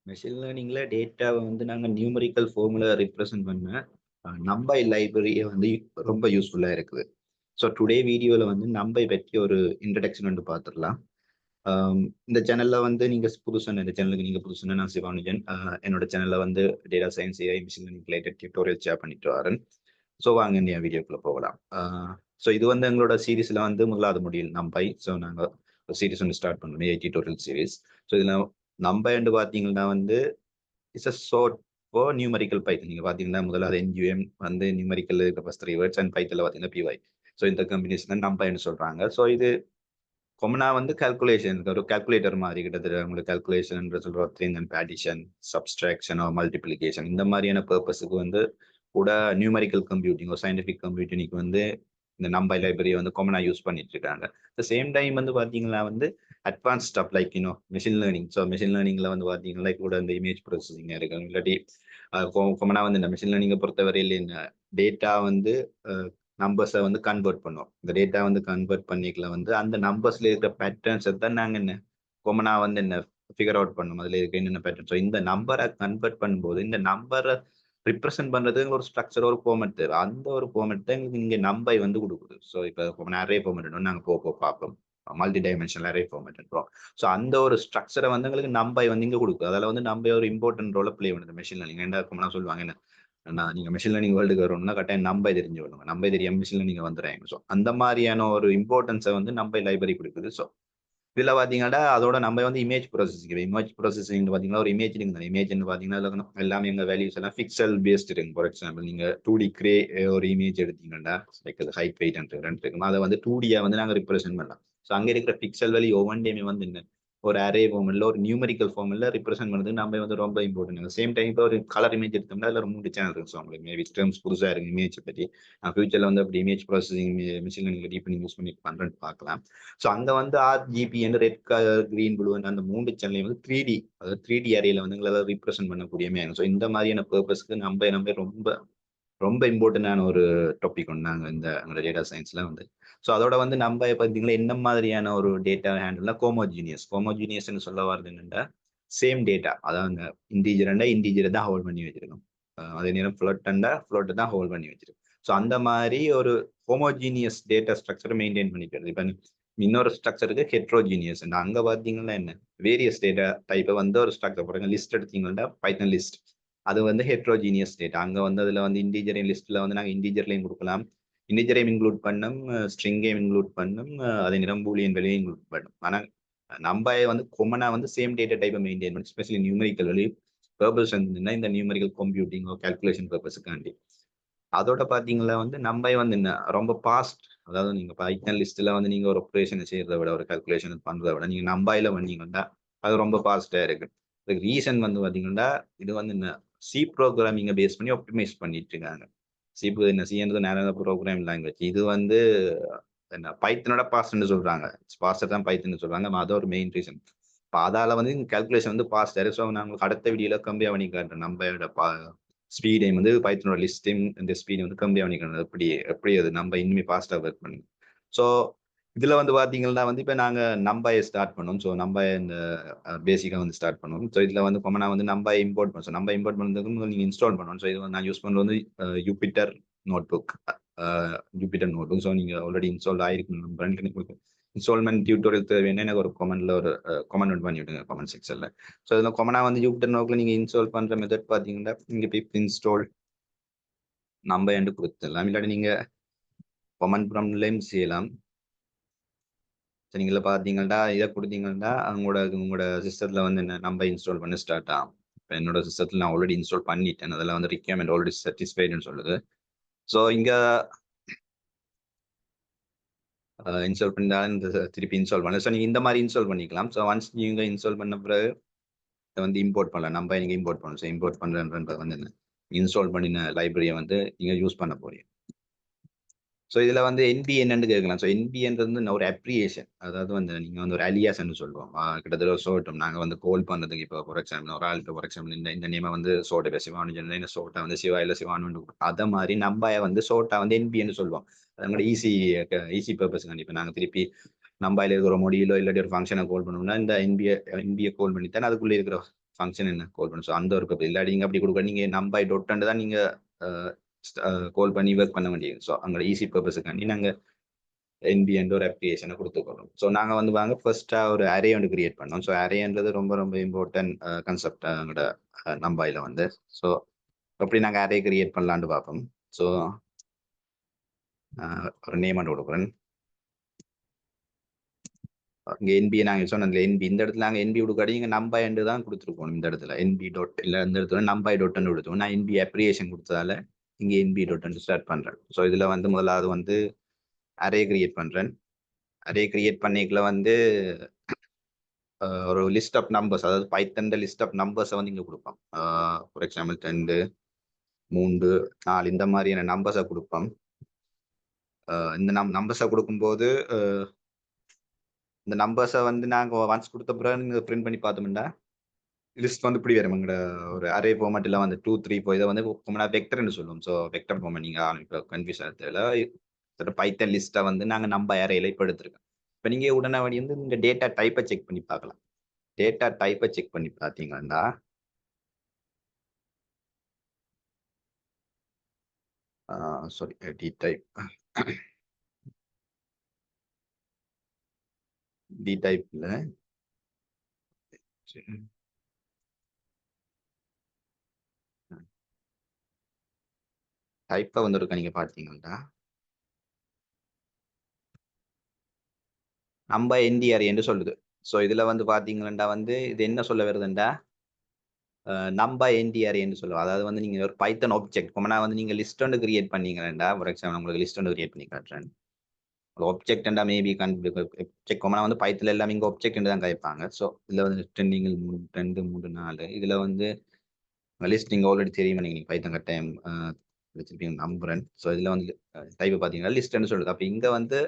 Machine லேர்னிங்ல டேட்டாவை வந்து நாங்கள் நியூமரிக்கல் ஃபார்முலா ரெப்ரசென்ட் பண்ண நம்பை லைப்ரரியை வந்து ரொம்ப யூஸ்ஃபுல்லாக இருக்குது. ஸோ டுடே வீடியோவில் வந்து நம்பை பற்றி ஒரு இன்ட்ரடக்ஷன் வந்து பார்த்துடலாம். இந்த சேனலில் வந்து நீங்கள் புதுசான இந்த சேனலுக்கு நீங்கள் புதுசுன்னா நான் சிவானுஜன். என்னோட சேனலில் வந்து data science AI machine learning related tutorial share பண்ணிட்டு வரேன். ஸோ வாங்க இந்த வீடியோக்குள்ளே போகலாம். ஸோ இது வந்து எங்களோட சீரீஸில் வந்து முதலாவது முடியல் நம்பை. ஸோ நாங்கள் சீரீஸ் வந்து ஸ்டார்ட் பண்ணோம், ஏஐ டியூட்டோரியல் சீரீஸ். ஸோ இதில் நம்பைன்னு பார்த்தீங்கன்னா வந்து it's a short for numerical Python. நீங்க பாத்தீங்கன்னா முதல்ல அது என்யூஎம் வந்து நியூமரிக்கல் ஃபர்ஸ்ட் 3 வேர்ட்ஸ் அண்ட் பைத்தன்ல பாத்தீங்கன்னா பிஒய். ஸோ இந்த கம்பினேஷன் தான் நம்பைன்னு சொல்றாங்க. ஸோ இது கொமனா வந்து கால்குலேஷன், ஒரு கால்குலேட்டர் மாதிரி கிட்டத்தட்ட உங்களுக்கு கால்குலேஷன் சொல்ற அடிஷன், சப்ஸ்ட்ராக்ஷன் மல்டிபிளிகேஷன் இந்த மாதிரியான பர்பஸுக்கு வந்து கூட நியூமரிக்கல் கம்ப்யூட்டிங் ஒரு சயின்டிபிக் கம்ப்யூட்டிங்க்கு வந்து இந்த நம்பை லைப்ரரி வந்து காமனா யூஸ் பண்ணிட்டு இருக்காங்க. த சேம் டைம் வந்து பாத்தீங்கன்னா வந்து advance stuff like machine learning. So machine லேர்னிங்ல வந்து பாத்தீங்கன்னா கூட இந்த இமேஜ் ப்ராசஸிங் இருக்கு. இல்லாட்டி காமனா வந்து இந்த மெஷின் லேர்னிங்கை பொறுத்தவரையில் இந்த டேட்டா வந்து நம்பர்ஸை வந்து கன்வெர்ட் பண்ணுவோம். இந்த டேட்டா வந்து கன்வெர்ட் பண்ணிக்கல வந்து அந்த நம்பர்ஸ்ல இருக்கிற பேட்டர்ன்ஸை தான் நாங்கள் என்ன காமனா வந்து என்ன ஃபிகர் அவுட் பண்ணணும். அதுல இருக்க என்னென்ன பேட்டர்ன். ஸோ இந்த நம்பரை கன்வெர்ட் பண்ணும்போது இந்த நம்பரை ரிப்ரசென்ட் பண்றது ஒரு ஸ்ட்ரக்சர், ஒரு ஃபார்மேட் தேவை. அந்த ஒரு ஃபார்மேட் தான் எங்களுக்கு இங்க நம்பை வந்து கொடுக்குது. ஸோ இப்போ நிறைய ஃபார்மேட் நாங்கள் போக பார்ப்போம். மல்டி டைமென்ஷனல் அரே ஃபார்மேட் இருக்கிறோம். ஸோ அந்த ஒரு ஸ்ட்ரக்சரை வந்து எங்களுக்கு நம்பை வந்து இங்க கொடுக்குது. அதில் வந்து நம்பை ஒரு இம்பார்ட்டன்ட் ரோல பிளே பண்ணுது மெஷின் லேர்னிங். என்ன சொல்லுவாங்க என்ன நீங்க மெஷின் லேர்னிங் வேர்ல்டுக்கு வரணும்னா கட்டாயம் நம்பை தெரிஞ்சு வரணும். நம்பை தெரியாம மெஷின் லேர்னிங் வந்துடுறாங்க. ஸோ அந்த மாதிரியான ஒரு இம்பார்ட்டன்ஸை வந்து நம்பை லைப்ரரி கொடுக்குது. ஸோ இதுல பாத்தீங்கன்னா அதோட நம்ம வந்து இமேஜ் ப்ராசஸிங் பாத்தீங்கன்னா ஒரு இமேஜ் பாத்தீங்கன்னா எல்லாமே எங்க வேல்யூஸ் எல்லாம் பிக்சல் பேஸ்ட் இருக்கு. ஃபார் எக்ஸாம்பிள் நீங்க 2D கிரே ஒரு இமேஜ் எடுத்தீங்கன்னா லைக் ஹைட் வெயிட் இருக்கும், அதை வந்து 2D வந்து நாங்க ரிப்ரசென்ட் பண்ணலாம். ஸோ அங்க இருக்கிற பிக்சல் வேல்யூ ஒவ்வொன்றையுமே வந்து என்ன ஒரு அரே ஃபார்ம்ல ஒரு நியூமரிக்கல் ஃபார்ம்ல ரிப்ரசென்ட் பண்ணுறது நம்ம வந்து ரொம்ப இம்பார்ட்டன்ட். சேம் டைம் இப்போ ஒரு கலர் இமேஜ் எடுத்தோம்னா அதில் ஒரு 3 சேனல் இருக்கு. ஸோ உங்களுக்கு மேபி டேர்ம்ஸ் புதுசாக இருக்கு இமேஜ் பற்றி. ஃபியூச்சர்ல வந்து அப்படி image processing machine learning deep use பண்ணி பண்றேன்னு பார்க்கலாம். ஸோ அங்க வந்து RGB red colour green blue அந்த 3 சேனலையும் வந்து 3D, அதாவது 3D அரேல வந்து எங்களால் ரீப்ரசென்ட் பண்ணக்கூடியமே. ஸோ இந்த மாதிரியான பர்பஸ்க்கு நம்ம ரொம்ப ரொம்ப இம்பார்ட்டன்டான ஒரு டாபிக் ஒன்றாங்க இந்த டேட்டா சயின்ஸ்ல வந்து. ஸோ அதோட வந்து நம்ம பார்த்தீங்கன்னா என்ன மாதிரியான ஒரு டேட்டா ஹேண்டில்னா கோமோஜீனியஸ்ன்னு சொல்ல வர்றது என்னென்னா சேம் டேட்டா, அதாவது இன்டீஜரை தான் ஹோல்ட் பண்ணி வச்சிருக்கோம். அதே நேரம் ஃப்ளோட்டை தான் ஹோல்ட் பண்ணி வச்சிருக்கோம். ஸோ அந்த மாதிரி ஒரு ஹோமோஜீனியஸ் டேட்டா ஸ்ட்ரக்சர் மெயின்டைன் பண்ணிக்கிறது. இப்போ இன்னொரு ஸ்ட்ரக்சருக்கு ஹெட்ரோஜீனியஸ். அங்க பாத்தீங்கன்னா என்ன வேரியஸ் டேட்டா டைப்பை வந்து ஒரு ஸ்ட்ரக்சர் போடுங்க. லிஸ்ட் எடுத்தீங்கன்னா பைத்தன் லிஸ்ட் அது வந்து ஹெட்ரோஜீனியஸ் டேட்டா. அங்க வந்து அதுல வந்து இன்டீஜரையும் லிஸ்ட்ல வந்து நாங்கள் இன்டீஜர்லையும் கொடுக்கலாம், இன்டீஜரையும் இன்க்ளூட் பண்ணும், ஸ்ட்ரிங்கையும் இன்க்ளூட் பண்ணும், அதே நேரம் பூலியன் வேலையும் இன்க்ளூட் பண்ணும். ஆனா நம்ம வந்து கொமனா வந்து சேம் டேட்டா டைப்பை மெயின்டைன் பண்ணி ஸ்பெஷலி நியூமரிக்கல் வேல்யூ பர்பஸ் வந்து இந்த நியூமரிக்கல் கம்ப்யூட்டிங் கால்குலேஷன் பர்பஸுக்காண்டி. அதோட பாத்தீங்களா வந்து நம்ம வந்து என்ன ரொம்ப பாஸ்ட், அதாவது நீங்க பைத்தன் லிஸ்ட்ல வந்து நீங்க ஒரு ஆப்ரேஷன் செய்யறதை விட ஒரு கால்குலேஷன் பண்றதை விட நீங்க நம்பாயில பண்ணீங்கன்னா அது ரொம்ப பாஸ்டா இருக்கு. அதுக்கு ரீசன் வந்து பாத்தீங்கன்னா இது வந்து என்ன சி ப்ரோக்ராமிங்க பேஸ் பண்ணி ஆப்டிமைஸ் பண்ணிட்டு இருக்காங்க. சின்றது நேரம் ப்ரோக்ராம் லாங்குவேஜ். இது வந்து என்ன பைத்தனோட பாஸ்ட்னு சொல்றாங்க. பாஸ்டர் தான் பைத்தன் சொல்றாங்க. அது ஒரு மெயின் ரீசன். இப்போ அதால வந்து கால்குலேஷன் வந்து பாஸ்ட். ஸோ நான் அடுத்த வீடியோல கம்மியா பண்ணி காட்டுறேன். நம்ம ஸ்பீடையும் வந்து பைத்தனோட லிஸ்டையும் இந்த ஸ்பீடை வந்து கம்மியா பண்ணிக்கணும். எப்படி அது நம்ம இனிமே ஃபாஸ்டா ஒர்க் பண்ணுங்க. ஸோ இதுல வந்து பாத்தீங்கன்னா வந்து இப்ப நாங்க நம்பை ஸ்டார்ட் பண்ணோம். ஸோ நம்ப இந்த பேசிக்கா வந்து ஸ்டார்ட் பண்ணுவோம். ஸோ இதுல வந்து கொமனா வந்து நம்பை இம்போர்ட் பண்ணும். ஸோ நம்பை இம்போர்ட் பண்ணதுக்கு நீங்க இன்ஸ்டால் பண்ணணும். ஸோ இது வந்து நான் யூஸ் பண்றது வந்து யூபிட்டர் நோட்புக். ஸோ நீங்க ஆல்ரெடி இன்ஸ்டால் ஆயிருக்கும். இன்ஸ்டால்மெண்ட் டியூட்டோரியல் தேவையான எனக்கு ஒரு கமெண்ட்ல ஒரு கமெண்ட் பண்ணி விடுங்க கமெண்ட் செக்ஷன்ல. ஸோ இதுல கொமனா வந்து யூபிட்டர் நோட்ல நீங்க இன்ஸ்டால் பண்ற மெத்தட் பாத்தீங்கன்னா நீங்க பிப் இன்ஸ்டால் நம்ப என்று கொடுத்துடலாம். இல்லாட்டி நீங்க கமெண்ட் ப்ராம்ப்ட்லயும் செய்யலாம். நீங்கள பாத்தீங்கன்னா இதை கொடுத்தீங்கன்னா உங்களோட சிஸ்டத்துல வந்து என்ன நம்ப இன்ஸ்டால் பண்ண ஸ்டார்ட் ஆகும். இப்போ என்னோட சிஸ்டத்துல நான் ஆல்ரெடி இன்ஸ்டால் பண்ணிட்டேன். அதெல்லாம் வந்து ரிக்யர்மெண்ட் ஆல்ரெடி சாட்டிஸ்ஃபைடுன்னு சொல்லுது. ஸோ இங்க இன்ஸ்டால் பண்ணா இந்த திருப்பி இன்ஸ்டால் பண்ணல. ஸோ நீங்க இந்த மாதிரி இன்ஸ்டால் பண்ணிக்கலாம். ஸோ ஒன்ஸ் நீங்க இன்ஸ்டால் பண்ண பிறகு இதை வந்து இம்போர்ட் பண்ணலாம். நம்ம நீங்க இம்போர்ட் பண்ணணும். ஸோ இம்போர்ட் பண்றதுன்றது வந்து என்ன இன்ஸ்டால் பண்ணின லைப்ரரியை வந்து நீங்க யூஸ் பண்ண போறீங்க. ஸோ இதுல வந்து என்பி என்னன்னு கேட்கலாம். ஸோ என்பின்றது வந்து ஒரு அப்ரிசியேஷன், அதாவது வந்து நீங்க வந்து ஒரு அலியாஸ்ன்னு சொல்லுவோம். கிட்டத்தட்ட சோட்டும் நாங்க வந்து கோல் பண்றதுக்கு இப்போ ஃபார் எக்ஸாம்பிள் ஒரு ஆள் ஃபார் எக்ஸாம்பிள் இந்த நேமை வந்து சோட்டை இப்போ சிவானு இந்த சோட்டா வந்து சிவா இல்லை சிவானு அதை மாதிரி நம்ம வந்து சோட்டா வந்து என்பின்னு சொல்லுவோம். அதோட ஈஸி பர்பஸ் கண்டிப்பா நாங்க திருப்பி நம்பாயில இருக்கிற மொழியிலோ இல்லாட்டி ஒரு ஃபங்க்ஷனை கோல் பண்ணோம்னா இந்த என்பியை கோல் பண்ணித்தான் அதுக்குள்ள இருக்கிற ஃபங்க்ஷன் என்ன கால் பண்ணும். ஸோ அந்த ஒரு பர்பஸ் இல்லாட்டி நீங்கள் அப்படி கொடுக்க நீங்கள் நம்பை டொட்டு தான் நீங்கள் கால் பண்ணி ஒர்க் பண்ண வேண்டியது. ஸோ அங்கே ஈஸி பர்பஸுக்காண்டி நாங்கள் என்பி என்ற ஒரு அப்ளிகேஷனை கொடுத்துக்கொள்றோம். ஸோ நாங்கள் வந்து வாங்க ஃபர்ஸ்ட்டாக ஒரு அரே ஒன்று கிரியேட் பண்ணோம். ஸோ அரேன்றது ரொம்ப ரொம்ப இம்பார்ட்டன்ட் கான்செப்ட் எங்களோட நம்பாயில் வந்து. ஸோ எப்படி நாங்கள் அரே கிரியேட் பண்ணலான்னு பார்ப்போம். ஸோ ஒரு நேம் ஒன்று கொடுக்குறேன். இங்கே என்பி நாங்கள் சொன்னதில்ல என்பி இந்த இடத்துல நாங்கள் என்பி கொடுக்காடி இங்கே நம்பை என்று தான் கொடுத்துருக்கோம். இந்த இடத்துல என்பி டாட் இல்லை இந்த இடத்துல நம்பை டாட்னு கொடுத்துருவோம். நான் என்பி அப்ளிகேஷன் கொடுத்ததால இங்கே என்பி டாட்னு ஸ்டார்ட் பண்ணுறேன். ஸோ இதில் வந்து முதலாவது வந்து அரே கிரியேட் பண்ணுறேன். அரே கிரியேட் பண்ணிக்கல வந்து ஒரு லிஸ்ட் ஆஃப் நம்பர்ஸ், அதாவது பைத்தன் லிஸ்ட் ஆஃப் நம்பர்ஸை வந்து இங்கே கொடுப்போம். ஃபார் எக்ஸாம்பிள் 2 3 4 இந்த மாதிரியான நம்பர்ஸை கொடுப்போம். இந்த நம்பர்ஸை கொடுக்கும்போது இந்த நம்பர்ஸை வந்து நாங்கள் ஒன்ஸ் கொடுத்த பிறகு நீங்கள் பிரிண்ட் பண்ணி பார்த்தோம்னா லிஸ்ட் வந்து இப்படி வரும். எங்களோட ஒரு அரே ஃபார்மேட்டில் வந்து 2 3 4 இதை வந்து வெக்டர்னு சொல்லுவோம். ஸோ வெக்டர் ஃபார்மேட் நீங்கள் இப்போ கன்ஃபியூஸ் ஆகிறதுல பைத்தன் லிஸ்ட்டை வந்து நாங்கள் நம்ம அரேல இப்போ எடுத்துருக்கோம். இப்போ நீங்கள் உடனே வந்து இந்த டேட்டா டைப்பை செக் பண்ணி பார்க்கலாம். டேட்டா டைப்பை செக் பண்ணி பார்த்தீங்கன்னா சாரி டி டைப் டி டைப்ல டைப்பை வந்து இருக்கா நீங்க பார்த்தீங்கன்னா நம்ம என்டிஆர் என்று சொல்லுது. ஸோ இதுல வந்து பாத்தீங்கன்னா வந்து இது என்ன சொல்ல வருதுண்டா நம்ப என்டிஆர் என்று சொல்லுவோம். அதாவது வந்து நீங்க ஒரு பைத்தன் ஆப்ஜெக்ட் கொமனா வந்து நீங்க லிஸ்ட் ஒன்று கிரியேட் பண்ணீங்கன்னா ஃபார் எக்ஸாம்பிள் உங்களுக்கு லிஸ்ட் ஒன்று கிரியேட் பண்ணி காட்டுறேன். ஆப்ஜெக்ட் மேபி ஆப்ஜெக்ட் கொமனா வந்து பைத்தில் எல்லாம் இங்கே ஆப்ஜெக்ட் தான் கைப்பாங்க. ஸோ இதுல வந்து 2 3 4 இதுல வந்து லிஸ்ட் நீங்க ஆல்ரெடி தெரியும் நீங்க பைத்தன் கட்டாயம் வச்சிருப்பீங்க நம்புறேன். ஸோ இதுல வந்து டைப் பாத்தீங்கன்னா லிஸ்ட்னு சொல்லுது. அப்ப இங்க வந்து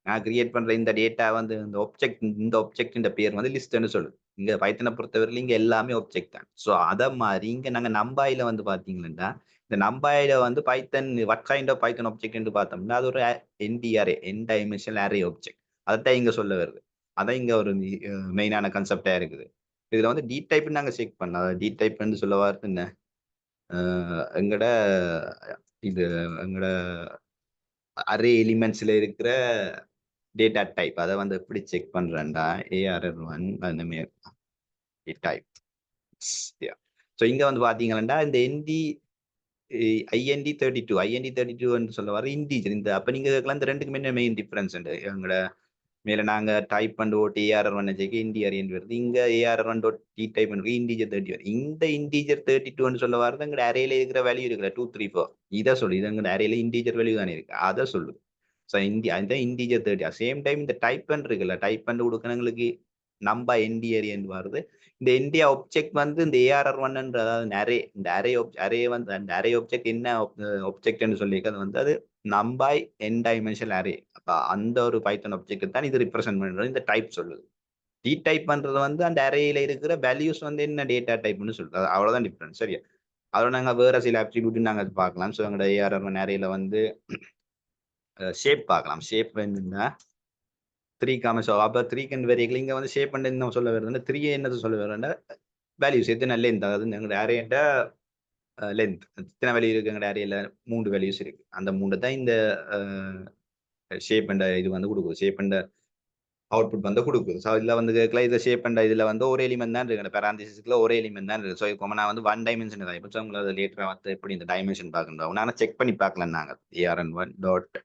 நான் கிரியேட் பண்ற இந்த டேட்டா வந்து இந்த ஆப்ஜெக்ட் பேர் வந்து லிஸ்ட்னு சொல்லுது. இங்க பைத்தனை பொறுத்தவரையில இங்க எல்லாமே ஆப்ஜெக்ட் தான். ஸோ அத மாதிரி இங்க நாங்க நம்பாயில வந்து பாத்தீங்கன்னா இந்த நம்பாயில வந்து Python what kind of Python object பார்த்தோம்னா அது ஒரு ndarray N dimensional array object. அதைத்தான் இங்க சொல்ல வருது. அதான் இங்க ஒரு மெயினான கான்செப்டா இருக்குது. இதுல வந்து டி டைப் நாங்க செக் பண்ணலாம். டி டைப் சொல்ல வார்த்தை என்ன எங்கட இது எங்கட அரே எலிமெண்ட்ஸ்ல இருக்கிற டேட்டா டைப் அதை வந்து எப்படி செக் பண்றேன்டா ARR1 அந்த மாதிரி டைப். ஸோ இங்க வந்து பாத்தீங்கன்னா இந்த IND32 சொல்ல வர இன்டீஜர். இந்த அப்ப நீங்க இந்த ரெண்டுக்குமே என்ன மெயின் டிஃபரன்ஸ் எங்களோட மேல நாங்க டைப் பண்ணி ஓட்டு ARR1 இன்டிஆர் வருது. இங்க ARR1 டி டைப் பண்ணி இன்டீஜர் 30 வரும். இந்த இன்டீஜர் 32 சொல்ல வரது எங்க அரேல இருக்கிற வேல்யூ இருக்குல்ல 2 3 4 இதை சொல்லு. இது எங்க அரேல இன்டீஜர் வேல்யூ தானே இருக்கு அதை சொல்லுது. ஸோ அந்த இன்டீஜர் 30 சேம் டைம் இந்த டைப் பண்ண இருக்குல்ல டைப் பண்ணி கொடுக்கறவங்களுக்கு நம்ப என்டிஆர் வருது. இந்த என்டி ஆப்ஜெக்ட் வந்து இந்த ARR1 அதாவது அரே இந்த அரே வந்து அந்த அரே ஆப்ஜெக்ட் என்ன ஆப்ஜெக்ட்னு சொல்லியிருக்கிறது வந்து அது நம்பாய் என் டைமென்ஷனல் அரே. அப்ப அந்த ஒரு பைத்தன் ஆப்ஜெக்ட் தான் இது ரிப்ரசென்ட் பண்றது இந்த டைப் சொல்லுது. டி டைப் பண்றது வந்து அந்த அரேல இருக்கிற வேல்யூஸ் வந்து என்ன டேட்டா டைப்னு சொல்றது. அவ்வளவுதான் டிஃபரன்ஸ். சரியா? அதோட நாங்க வேற சில அட்ரிபியூட் நாங்க பார்க்கலாம். ஸோ எங்களோட ARR1 அரேல வந்து ஷேப் பார்க்கலாம். ஷேப் என்னன்னா 3 காமஸ் அப்ப 3 வரைக்கும் இங்க வந்து ஷேப் பண்ண என்ன சொல்ல வருதுன்னா 3 என்னது சொல்ல வருதுன்னா வேல்யூஸ் எத்தனை லென்த், அதாவது எங்களோட அரேட்ட லென்த் எத்தனை வேல்யூ இருக்கு எங்களோட அரேல 3 வேல்யூஸ் இருக்கு. அந்த 3 தான் இந்த ஷேப் அண்ட் இது வந்து கொடுக்குது. ஷேப் அண்ட் அவுட்புட் வந்து கொடுக்குது. ஸோ இதுல வந்து இதை ஷேப் அண்ட் இதுல வந்து ஒரு எலிமெண்ட் தான் இருக்கு. பேராந்திசிஸ்ல ஒரே எலிமெண்ட் தான் இருக்கு. ஸோ இப்போ நான் வந்து 1 டைமென்ஷன் தான். இப்போ உங்களை லேட்டரா வந்து எப்படி இந்த டைமென்ஷன் பார்க்கணும் நான் செக் பண்ணி பார்க்கலாம். நாங்க ARN1 டாட்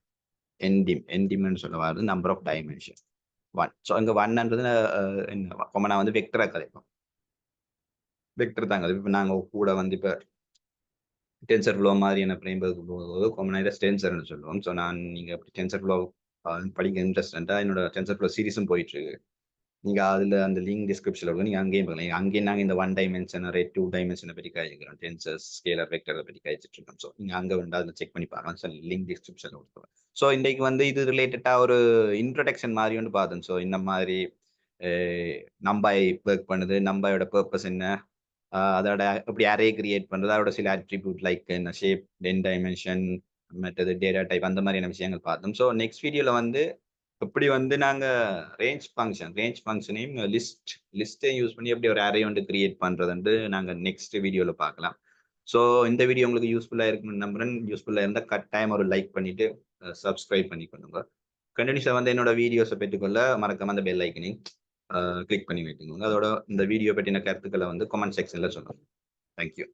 என்டிம்னு சொல்ல வருது நம்பர் ஆஃப் டைமென்ஷன் 1. ஸோ இங்க 1ன்றது என்ன கொமனா வந்து வெக்டரா கதைப்போம். வெக்டர் தாங்க. இப்போ நாங்க கூட வந்து இப்போ டென்சர் ஃப்ளோ மாதிரியான ஃப்ரேம்வொர்க் போகும்போது காமனா இதை டென்சர்னு சொல்லுவோம். ஸோ நீங்க டென்சர் ஃப்ளோ படிக்க இன்ட்ரெஸ்டா என்னோட டென்சர் ஃப்ளோ சீரிஸும் போயிட்டு இருக்கு. நீங்க அதுல அந்த லிங்க் டிஸ்கிரிப்ஷன்ல இருக்கும். நீங்க அங்கேயும் பார்க்கலாம். அங்கேயும் நாங்க இந்த 1 டைமென்ஷன் அரே 2 டைமென்ஷனை பற்றி காய்ச்சிக்கிறோம். டென்சர்ஸ் ஸ்கேலர் வெக்டரை பற்றி காய்ச்சிட்டு இருக்கோம். ஸோ நீங்க அங்க வந்து அதில் செக் பண்ணி பார்க்கலாம். ஸோ லிங்க் டிஸ்கிரிப்ஷன்ல கொடுத்துருவேன். ஸோ இன்றைக்கு வந்து இது ரிலேட்டடா ஒரு இன்ட்ரடக்ஷன் மாதிரி வந்து பார்த்தேன். ஸோ இந்த மாதிரி நம்பாய் ஒர்க் பண்ணுது, நம்பாயோட பர்பஸ் என்ன, அதோட எப்படி அரே கிரியேட் பண்றது, அதோட சில அட்ரிபியூட் லைக் என்ன ஷேப், டென் டைமென்ஷன், மற்றது டேட்டா டைப் அந்த மாதிரியான விஷயங்கள் பார்த்தோம். ஸோ நெக்ஸ்ட் வீடியோல வந்து எப்படி வந்து நாங்க ரேஞ்ச் ஃபங்ஷனையும் லிஸ்ட்டையும் யூஸ் பண்ணி எப்படி ஒரு அரே வந்து கிரியேட் பண்றதுன்ட்டு நாங்க நெக்ஸ்ட் வீடியோல பார்க்கலாம். ஸோ இந்த வீடியோ உங்களுக்கு யூஸ்ஃபுல்லா இருக்கும்னு நம்புறேன். யூஸ்ஃபுல்லா இருந்தா கட்டாயம் ஒரு லைக் பண்ணிட்டு சப்ஸ்கிரைப் பண்ணிக்கோங்க. கண்டினியூஸா வந்து என்னோட வீடியோஸை பெற்றுக்கொள்ள மறக்காம அந்த பெல் ஐக்கனையும் கிளிக் பண்ணி வைத்துக்கோங்க. அதோட இந்த வீடியோ பற்றின கருத்துக்களை வந்து கமெண்ட் செக்ஷன்ல சொல்லுங்க. தேங்க்யூ.